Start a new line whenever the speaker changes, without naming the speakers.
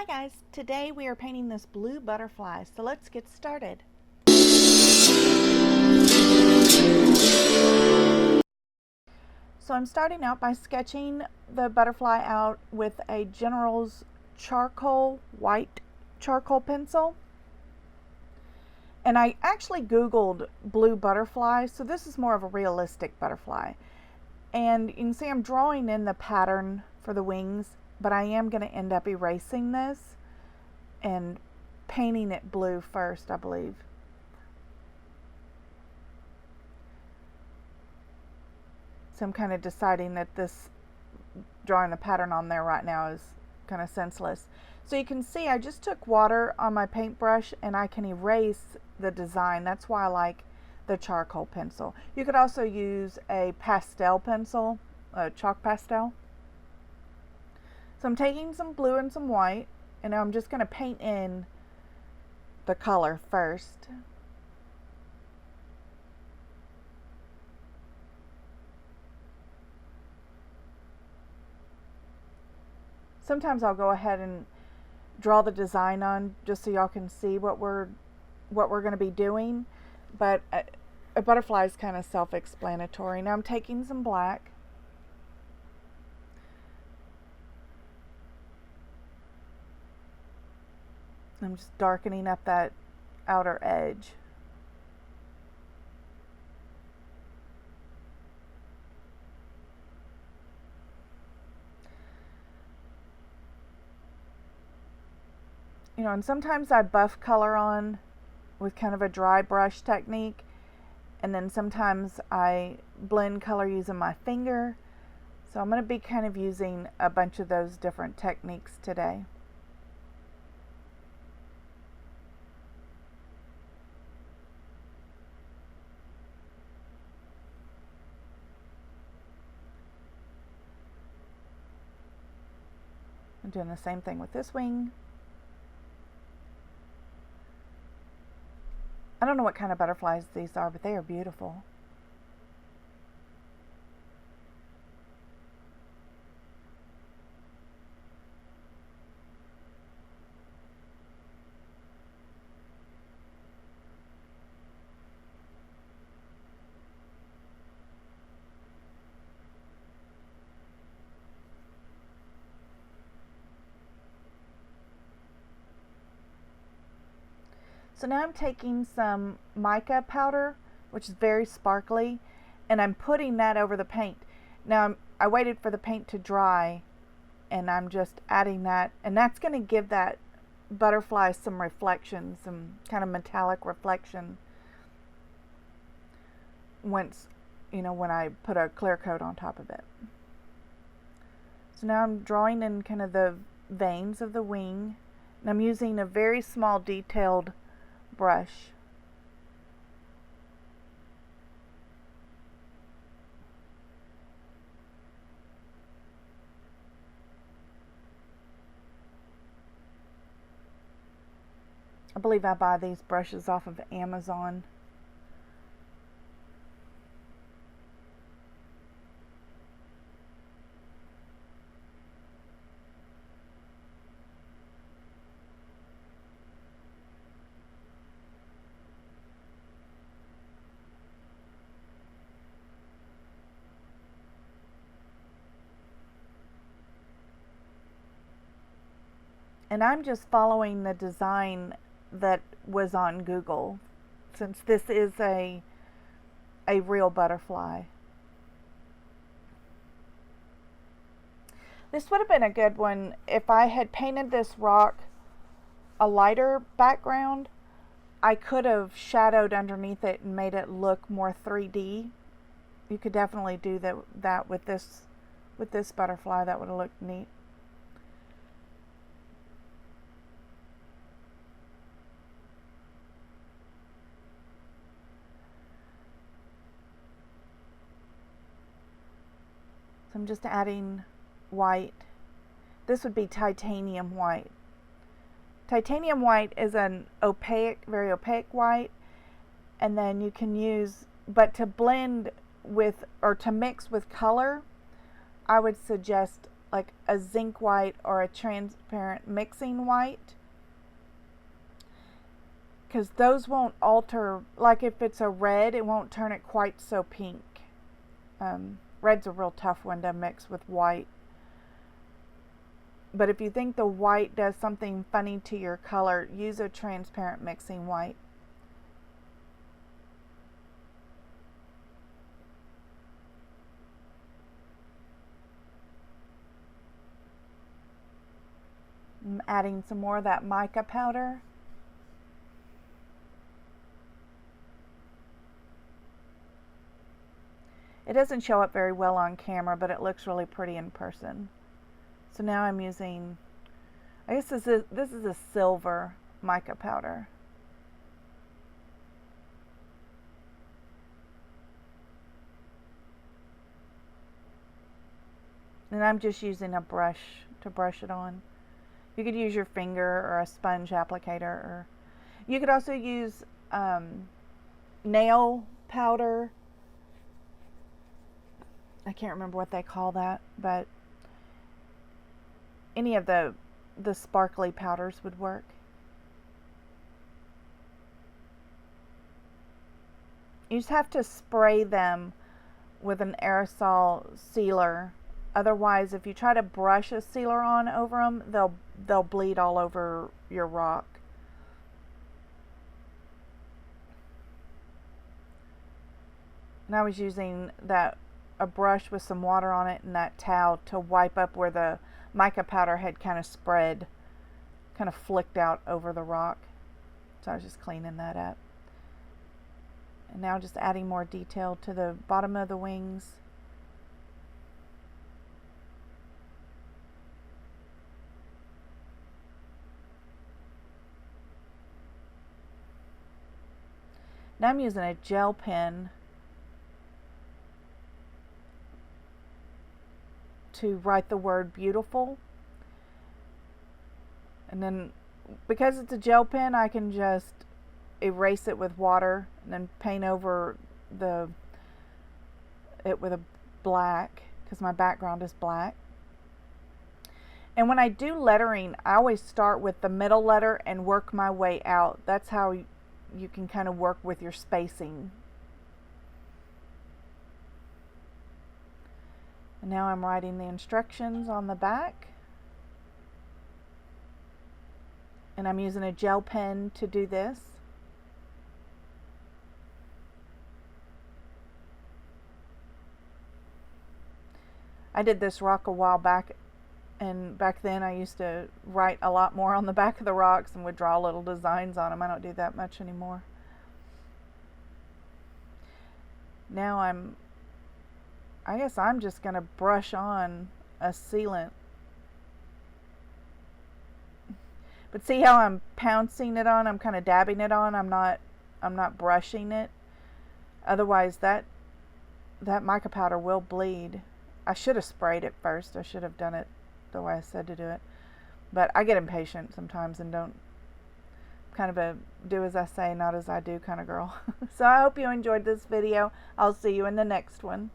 Hi guys, today we are painting this blue butterfly, so let's get started. So I'm starting out by sketching the butterfly out with a General's white charcoal pencil. And I actually Googled blue butterfly, so this is more of a realistic butterfly. And you can see I'm drawing in the pattern for the wings, but I am going to end up erasing this and painting it blue first, I believe. So I'm kind of deciding that this drawing the pattern on there right now is kind of senseless. So you can see I just took water on my paintbrush and I can erase the design. That's why I like the charcoal pencil. You could also use a pastel pencil, a chalk pastel. So I'm taking some blue and some white, and now I'm just going to paint in the color first. Sometimes I'll go ahead and draw the design on just so y'all can see what we're going to be doing, but a butterfly is kind of self-explanatory. Now I'm taking some black. I'm just darkening up that outer edge. You know, and sometimes I buff color on with kind of a dry brush technique, and then sometimes I blend color using my finger. So I'm going to be kind of using a bunch of those different techniques today. I'm doing the same thing with this wing. I don't know what kind of butterflies these are, but they are beautiful. So now I'm taking some mica powder, which is very sparkly, and I'm putting that over the paint. Now I waited for the paint to dry, and I'm just adding that, and that's going to give that butterfly some reflection, some kind of metallic reflection once, you know, when I put a clear coat on top of it. So now I'm drawing in kind of the veins of the wing, and I'm using a very small detailed brush. I believe I buy these brushes off of Amazon. And I'm just following the design that was on Google, since this is a real butterfly. This would have been a good one if I had painted this rock a lighter background. I could have shadowed underneath it and made it look more 3D. You could definitely do that with this butterfly. That would have looked neat. So I'm just adding white. This would be titanium white. Titanium white is an opaque, very opaque white, and then you can use, but to blend with or to mix with color, I would suggest like a zinc white or a transparent mixing white, because those won't alter. Like if it's a red, it won't turn it quite so pink. Red's a real tough one to mix with white. But if you think the white does something funny to your color, use a transparent mixing white. I'm adding some more of that mica powder. It doesn't show up very well on camera, but it looks really pretty in person. So now I'm using, I guess this is a silver mica powder. And I'm just using a brush to brush it on. You could use your finger or a sponge applicator, or you could also use nail powder. I can't remember what they call that, but any of the sparkly powders would work. You just have to spray them with an aerosol sealer. Otherwise, if you try to brush a sealer on over them, they'll bleed all over your rock. And I was using a brush with some water on it and that towel to wipe up where the mica powder had kind of spread, kind of flicked out over the rock. So I was just cleaning that up. And now just adding more detail to the bottom of the wings. Now I'm using a gel pen to write the word beautiful. And then because it's a gel pen, I can just erase it with water and then paint over it with a black, because my background is black. And when I do lettering, I always start with the middle letter and work my way out. That's how you can kind of work with your spacing. And now I'm writing the instructions on the back. And I'm using a gel pen to do this. I did this rock a while back, and back then I used to write a lot more on the back of the rocks and would draw little designs on them. I don't do that much anymore. Now I guess I'm just going to brush on a sealant. But see how I'm pouncing it on? I'm kind of dabbing it on. I'm not brushing it. Otherwise that mica powder will bleed. I should have sprayed it first. I should have done it the way I said to do it. But I get impatient sometimes and don't, kind of a do as I say, not as I do kind of girl. So I hope you enjoyed this video. I'll see you in the next one.